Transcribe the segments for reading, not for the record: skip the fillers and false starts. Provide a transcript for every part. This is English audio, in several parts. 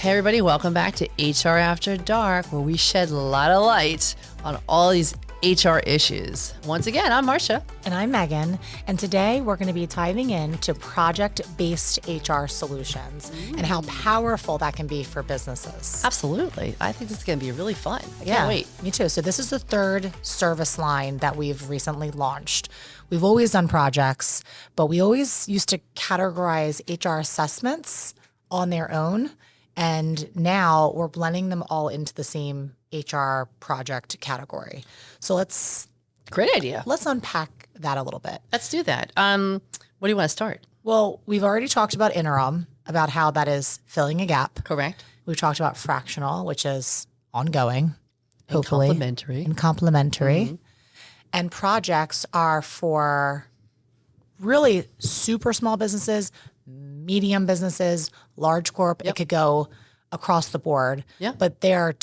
Hey everybody, welcome back to HR After Dark, where we shed a lot of light on all these HR issues. Once again, I'm Marcia. And I'm Meghan. And today we're going to be diving into project-based HR solutions and how powerful that can be for businesses. Absolutely. I think this is going to be really fun. I can't wait. Me too. So this is the third service line that we've recently launched. We've always done projects, but we always used to categorize HR assessments on their own. And now we're blending them all into the same HR project category. So Great idea. let's unpack that a little bit. Let's do that. What do you want to start? Well, we've already talked about interim, about how that is filling a gap. Correct. We've talked about fractional, which is ongoing, hopefully. Complementary. And complementary. And projects are for really super small businesses, medium businesses, large corp. It could go across the board. Yeah. But they're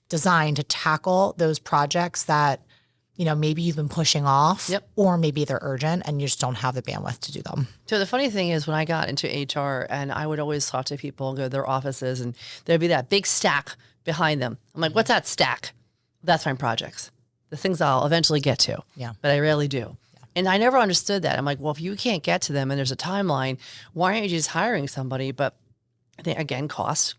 designed to tackle those projects that, maybe you've been pushing off or maybe they're urgent and you just don't have the bandwidth to do them. So the funny thing is when I got into HR and I would always talk to people and go to their offices and there'd be that big stack behind them. I'm like, what's that stack? That's my projects. The things I'll eventually get to. Yeah. But I rarely do. And I never understood that. I'm like, well, if you can't get to them and there's a timeline, why aren't you just hiring somebody? But I think, again, cost.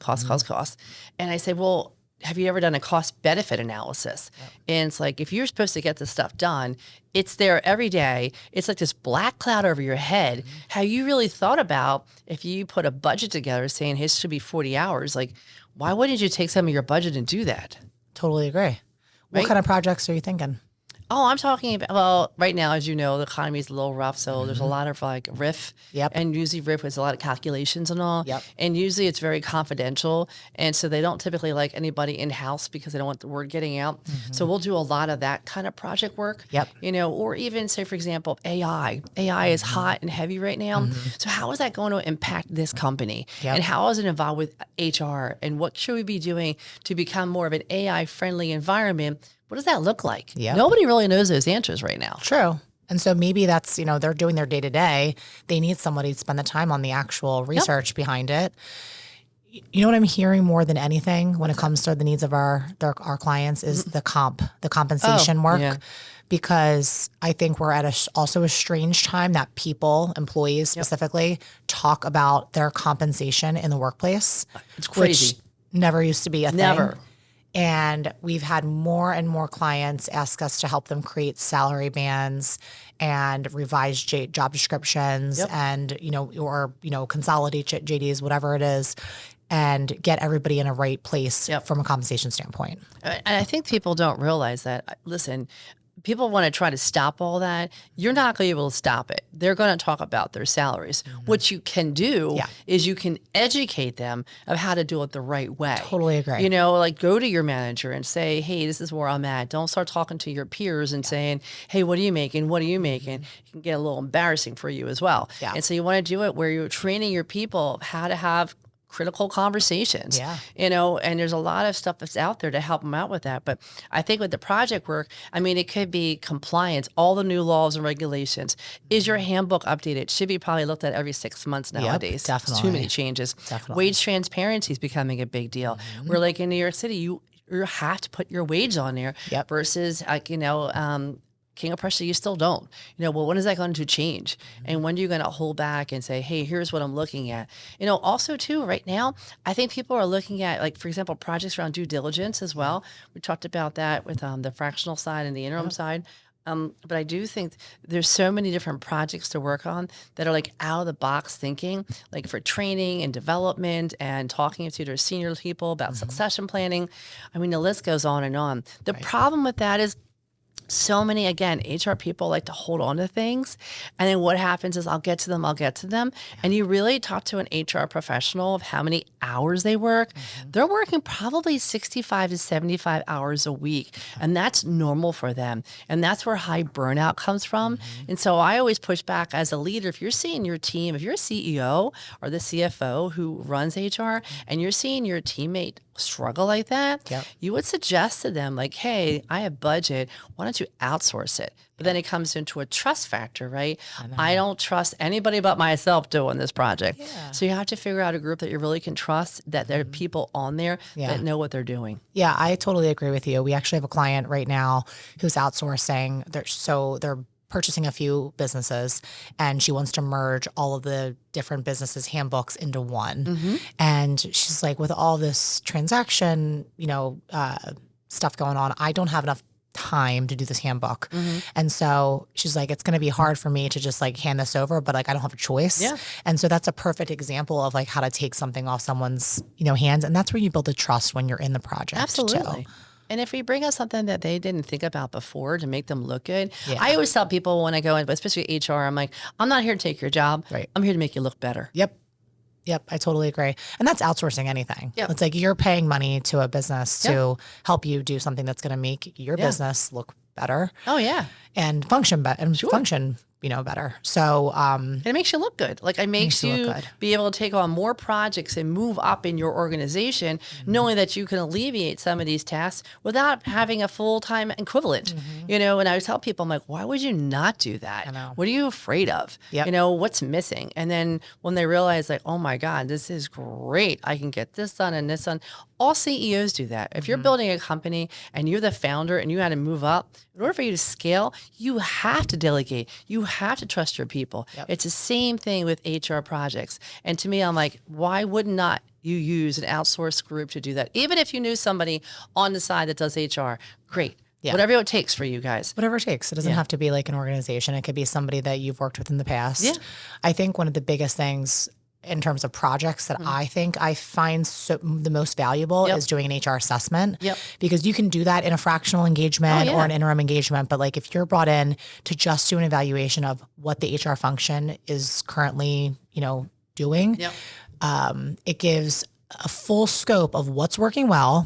And I say, well, have you ever done a cost benefit analysis? And it's like, if you're supposed to get this stuff done, it's there every day. It's like this black cloud over your head. Have you really thought about if you put a budget together saying, hey, it should be 40 hours, like, why wouldn't you take some of your budget and do that? Totally agree. What kind of projects are you thinking? Oh, I'm talking about, well, right now, as you know, the economy is a little rough. So there's a lot of like RIF. And usually RIF is a lot of calculations and all. And usually it's very confidential. And so they don't typically like anybody in-house because they don't want the word getting out. So we'll do a lot of that kind of project work. Or even say, for example, AI. AI is hot and heavy right now. So how is that going to impact this company? And how is it involved with HR? And what should we be doing to become more of an AI-friendly environment? What does that look like? Nobody really knows those answers right now. True. And so maybe that's, they're doing their day-to-day. They need somebody to spend the time on the actual research behind it. You know what I'm hearing more than anything when it comes to the needs of our clients is the compensation work. Because I think we're at also a strange time that people, employees specifically, talk about their compensation in the workplace. It's crazy. Which never used to be a thing. And we've had more and more clients ask us to help them create salary bands and revise job descriptions and, consolidate JDs, whatever it is, and get everybody in a right place from a compensation standpoint. And I think people don't realize that. Listen, people want to try to stop all that. You're not going to be able to stop it. They're going to talk about their salaries. What you can do is you can educate them of how to do it the right way. Totally agree. Like go to your manager and say, hey, this is where I'm at. Don't start talking to your peers and saying, hey, what are you making? What are you making? It can get a little embarrassing for you as well. And so you want to do it where you're training your people how to have critical conversations, and there's a lot of stuff that's out there to help them out with that. But I think with the project work, it could be compliance, all the new laws and regulations. Is your handbook updated? Should be probably looked at every 6 months nowadays. Definitely. Too many changes. Wage transparency is becoming a big deal. We're like in New York City, you have to put your wage on there versus King of Prussia, you still don't. Well, when is that going to change? And when are you going to hold back and say, hey, here's what I'm looking at? Also too, right now, I think people are looking at, like, for example, projects around due diligence as well. We talked about that with the fractional side and the interim side. But I do think there's so many different projects to work on that are like out of the box thinking, like for training and development and talking to their senior people about succession planning. The list goes on and on. The problem with that is, so many, again, HR people like to hold on to things. And then what happens is I'll get to them. And you really talk to an HR professional of how many hours they work. They're working probably 65 to 75 hours a week. And that's normal for them. And that's where high burnout comes from. And so I always push back as a leader. If you're seeing your team, if you're a CEO or the CFO who runs HR and you're seeing your teammate struggle like that, Yep. you would suggest to them like, hey, I have budget. Why don't you outsource it? But then it comes into a trust factor, right? I don't trust anybody but myself doing this project. Yeah. So you have to figure out a group that you really can trust, that there are people on there that know what they're doing. Yeah, I totally agree with you. We actually have a client right now who's outsourcing. They're purchasing a few businesses, and she wants to merge all of the different businesses' handbooks into one. And she's like, with all this transaction, stuff going on, I don't have enough time to do this handbook. And so she's like, it's going to be hard for me to just like hand this over, but like I don't have a choice. Yeah. And so that's a perfect example of like how to take something off someone's, hands. And that's where you build the trust when you're in the project. Absolutely. Too. And if we bring out something that they didn't think about before to make them look good, Yeah. I always tell people when I go in, but especially HR, I'm like, I'm not here to take your job. Right. I'm here to make you look better. Yep, I totally agree. And that's outsourcing anything. Yep. It's like you're paying money to a business to help you do something that's going to make your business look better. Oh, yeah. And function function better. So And it makes you look good. Like it makes you you look good. be able to take on more projects and move up in your organization, knowing that you can alleviate some of these tasks without having a full-time equivalent. And I tell people, I'm like, why would you not do that? I know. What are you afraid of? Yep. What's missing? And then when they realize like, oh my God, this is great. I can get this done and this done. All CEOs do that. If you're building a company and you're the founder and you had to move up, in order for you to scale, you have to delegate. You have to trust your people. Yep. It's the same thing with HR projects. And to me, I'm like, why would not you use an outsourced group to do that? Even if you knew somebody on the side that does HR, great. Yeah. Whatever it takes for you guys. whatever it takes. It doesn't have to be like an organization. It could be somebody that you've worked with in the past. Yeah. I think one of the biggest things in terms of projects that I think I find the most valuable is doing an HR assessment. Yep. Because you can do that in a fractional engagement or an interim engagement. But like if you're brought in to just do an evaluation of what the HR function is currently, doing, it gives a full scope of what's working well,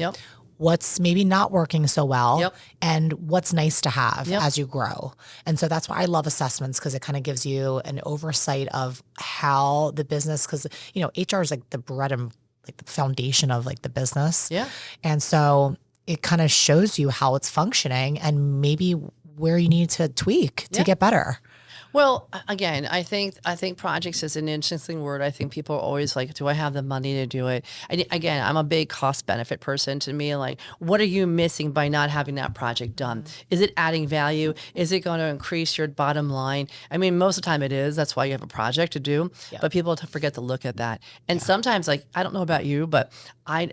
what's maybe not working so well, and what's nice to have as you grow. And so that's why I love assessments, because it kind of gives you an oversight of how the business, because, HR is like the bread and like the foundation of like the business. Yeah. And so it kind of shows you how it's functioning and maybe where you need to tweak to get better. Well, again, I think projects is an interesting word. I think people are always like, do I have the money to do it? And again, I'm a big cost benefit person. To me, like, what are you missing by not having that project done? Is it adding value? Is it going to increase your bottom line? I mean, most of the time it is. That's why you have a project to do. But people forget to look at that. And sometimes, like, I don't know about you, but I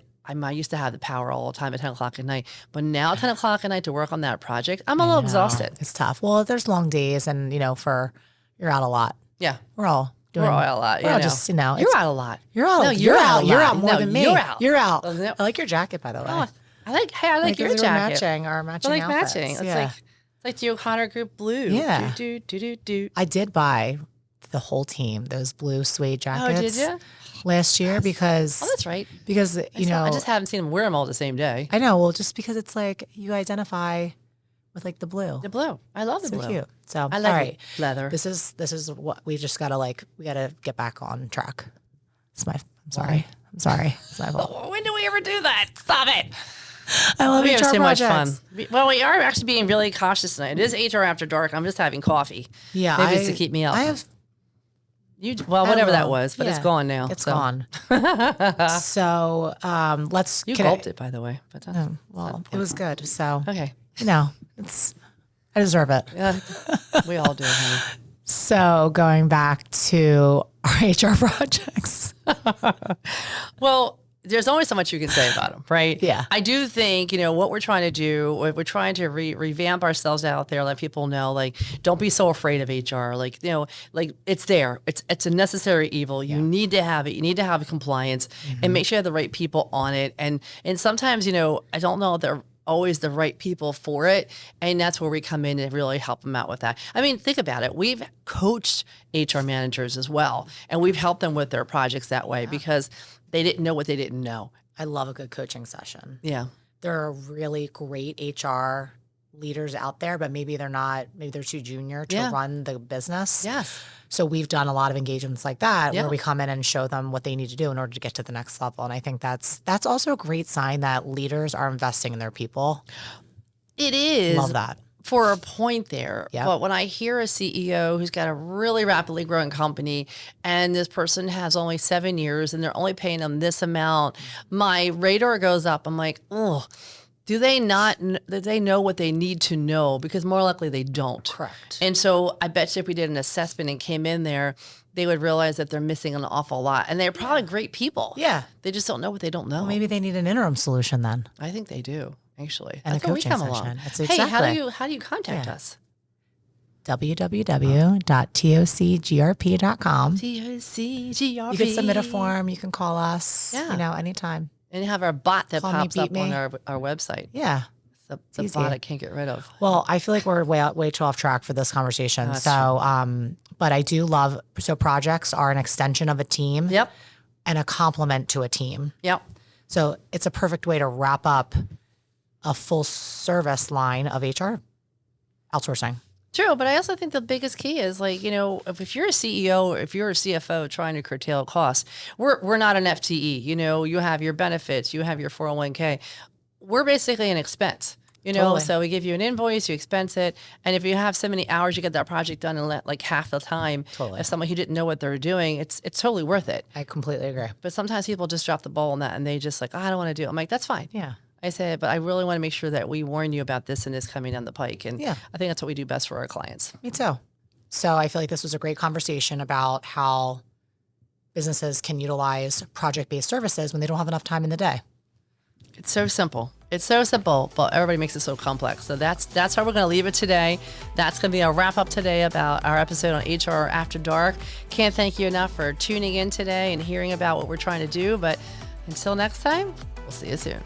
used to have the power all the time at 10 o'clock at night. But now 10 o'clock at night to work on that project, I'm a little exhausted. It's tough. Well, there's long days and, you're out a lot. Yeah. We're all We're out a lot. We're all just, you're out a lot. You're out. No, you're out. You're out more No, than me. you're out. You're out. Oh, I like your jacket, by the way. Oh, I like your we're jacket. Our matching I like outfits. matching. It's Yeah. like the O'Connor Group blue. Yeah. Do. I did buy the whole team those blue suede jackets. Oh, did you? Last year because Oh, that's right. because I just haven't seen them wear them all the same day. I know. Well, just because it's like you identify with like the blue. The blue. I love the So blue. cute. So I like all right. leather. This is what we just gotta get back on track. I'm sorry. It's my fault. When do we ever do that? Stop it. I love We HR have so much projects. fun. Well, we are actually being really cautious tonight. It is HR after dark. I'm just having coffee. Yeah, Maybe it's to keep me up. I have. Whatever that will. was, but it's Yeah. gone now. It's so. gone. So let's. You can gulped it, by the way. But that's, Well, it was good. So okay. I deserve it. Yeah, we all do, honey. So going back to our HR projects. Well, there's only so much you can say about them, right? Yeah. I do think, what we're trying to do, we're trying to revamp ourselves out there, let people know, like, don't be so afraid of HR. Like, like it's there. It's a necessary evil. You need to have it. You need to have compliance and make sure you have the right people on it. And sometimes, I don't know if they're always the right people for it. And that's where we come in and really help them out with that. I mean, think about it. We've coached HR managers as well, and we've helped them with their projects that way because they didn't know what they didn't know. I love a good coaching session. Yeah. There are really great HR leaders out there, but maybe they're too junior to run the business. Yes. So we've done a lot of engagements like that where we come in and show them what they need to do in order to get to the next level. And I think that's also a great sign that leaders are investing in their people. It is. Love that. For a point there. Yep. But when I hear a CEO who's got a really rapidly growing company and this person has only 7 years and they're only paying them this amount, my radar goes up. I'm like, oh, do they know what they need to know? Because more likely they don't. Correct. And so I bet you if we did an assessment and came in there, they would realize that they're missing an awful lot. And they're probably great people. Yeah. They just don't know what they don't know. Well, maybe they need an interim solution then. I think they do. Actually, and that's a where we coaching come session. along. It's Hey, exactly. how do you contact us? www.tocgrp.com. TOCGRP. You can submit a form. You can call us. Yeah. Anytime. And you have our bot that Call me, pops up beat on me. our website. Yeah. It's a bot I can't get rid of. Well, I feel like we're way too off track for this conversation. That's But I do love, projects are an extension of a team. Yep. And a complement to a team. Yep. So it's a perfect way to wrap up a full service line of HR outsourcing. True, but I also think the biggest key is if you're a CEO or if you're a CFO trying to curtail costs, we're not an FTE. You have your benefits, you have your 401k. We're basically an expense. Totally. So we give you an invoice, you expense it, and if you have so many hours, you get that project done in like half the time. Totally. As someone who didn't know what they were doing, it's totally worth it. I completely agree. But sometimes people just drop the ball on that and they just I don't want to do it. I'm like, that's fine. Yeah. I said, but I really want to make sure that we warn you about this and this coming down the pike. And I think that's what we do best for our clients. Me too. So I feel like this was a great conversation about how businesses can utilize project-based services when they don't have enough time in the day. It's so simple. It's so simple, but everybody makes it so complex. So that's how we're going to leave it today. That's going to be a wrap up today about our episode on HR After Dark. Can't thank you enough for tuning in today and hearing about what we're trying to do. But until next time, we'll see you soon.